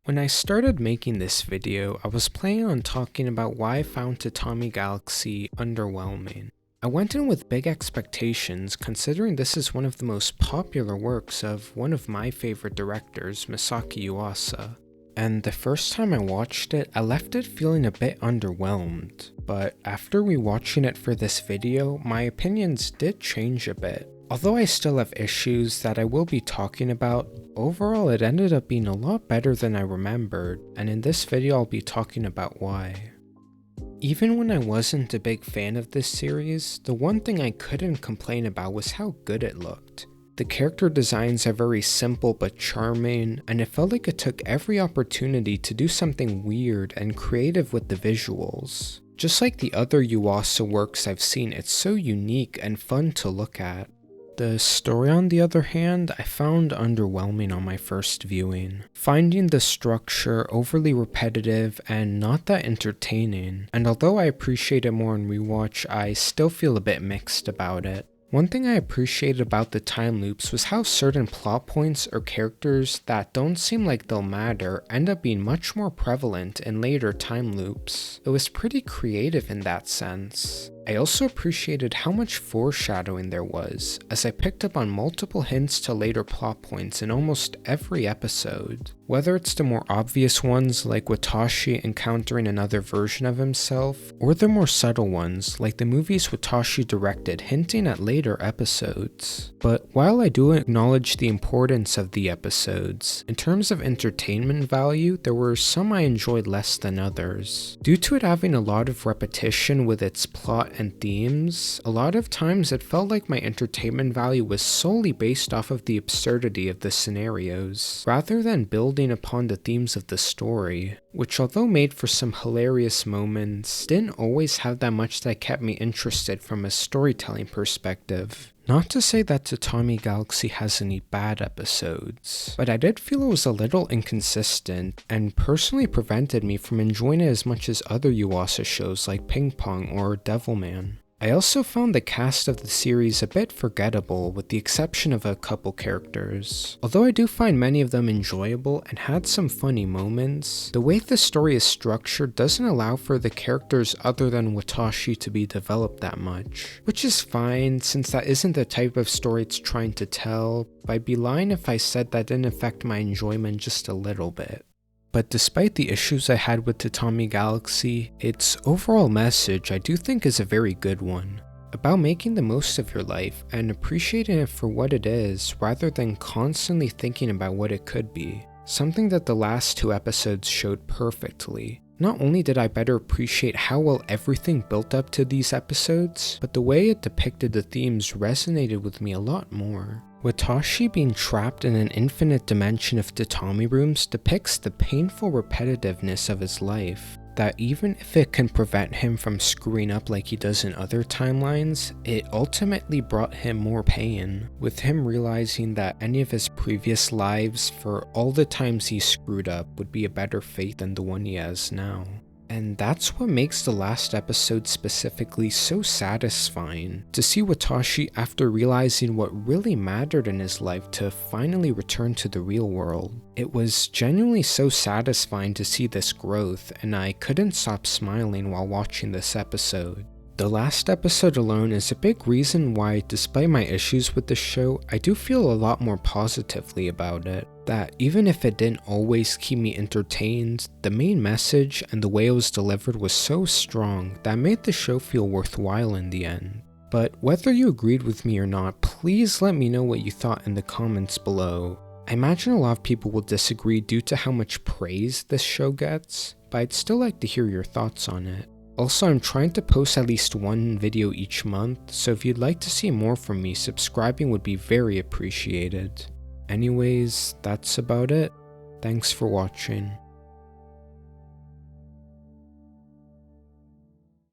When I started making this video, I was planning on talking about why I found Tatami Galaxy underwhelming. I went in with big expectations considering this is one of the most popular works of one of my favorite directors, Masaaki Yuasa. And the first time I watched it, I left it feeling a bit underwhelmed. But after rewatching it for this video, my opinions did change a bit. Although I still have issues that I will be talking about, overall it ended up being a lot better than I remembered, and in this video I'll be talking about why. Even when I wasn't a big fan of this series, the one thing I couldn't complain about was how good it looked. The character designs are very simple but charming, and it felt like it took every opportunity to do something weird and creative with the visuals. Just like the other Yuasa works I've seen, it's so unique and fun to look at. The story, on the other hand, I found underwhelming on my first viewing, finding the structure overly repetitive and not that entertaining, and although I appreciate it more on rewatch, I still feel a bit mixed about it. One thing I appreciated about the time loops was how certain plot points or characters that don't seem like they'll matter end up being much more prevalent in later time loops. It was pretty creative in that sense. I also appreciated how much foreshadowing there was, as I picked up on multiple hints to later plot points in almost every episode. Whether it's the more obvious ones like Watashi encountering another version of himself, or the more subtle ones like the movies Watashi directed hinting at later episodes. But while I do acknowledge the importance of the episodes, in terms of entertainment value, there were some I enjoyed less than others. Due to it having a lot of repetition with its plot and themes, a lot of times it felt like my entertainment value was solely based off of the absurdity of the scenarios, rather than building upon the themes of the story, which although made for some hilarious moments, didn't always have that much that kept me interested from a storytelling perspective. Not to say that Tatami Galaxy has any bad episodes, but I did feel it was a little inconsistent and personally prevented me from enjoying it as much as other Yuasa shows like Ping Pong or Devilman. I also found the cast of the series a bit forgettable with the exception of a couple characters. Although I do find many of them enjoyable and had some funny moments, the way the story is structured doesn't allow for the characters other than Watashi to be developed that much. Which is fine since that isn't the type of story it's trying to tell, but I'd be lying if I said that didn't affect my enjoyment just a little bit. But despite the issues I had with Tatami Galaxy, its overall message I do think is a very good one, about making the most of your life and appreciating it for what it is rather than constantly thinking about what it could be, something that the last two episodes showed perfectly. Not only did I better appreciate how well everything built up to these episodes, but the way it depicted the themes resonated with me a lot more. Watashi being trapped in an infinite dimension of tatami rooms depicts the painful repetitiveness of his life, that even if it can prevent him from screwing up like he does in other timelines, it ultimately brought him more pain, with him realizing that any of his previous lives for all the times he screwed up would be a better fate than the one he has now. And that's what makes the last episode specifically so satisfying, to see Watashi after realizing what really mattered in his life to finally return to the real world. It was genuinely so satisfying to see this growth, and I couldn't stop smiling while watching this episode. The last episode alone is a big reason why, despite my issues with the show, I do feel a lot more positively about it. That even if it didn't always keep me entertained, the main message and the way it was delivered was so strong that made the show feel worthwhile in the end. But whether you agreed with me or not, please let me know what you thought in the comments below. I imagine a lot of people will disagree due to how much praise this show gets, but I'd still like to hear your thoughts on it. Also, I'm trying to post at least one video each month, so if you'd like to see more from me, subscribing would be very appreciated. Anyways, that's about it. Thanks for watching.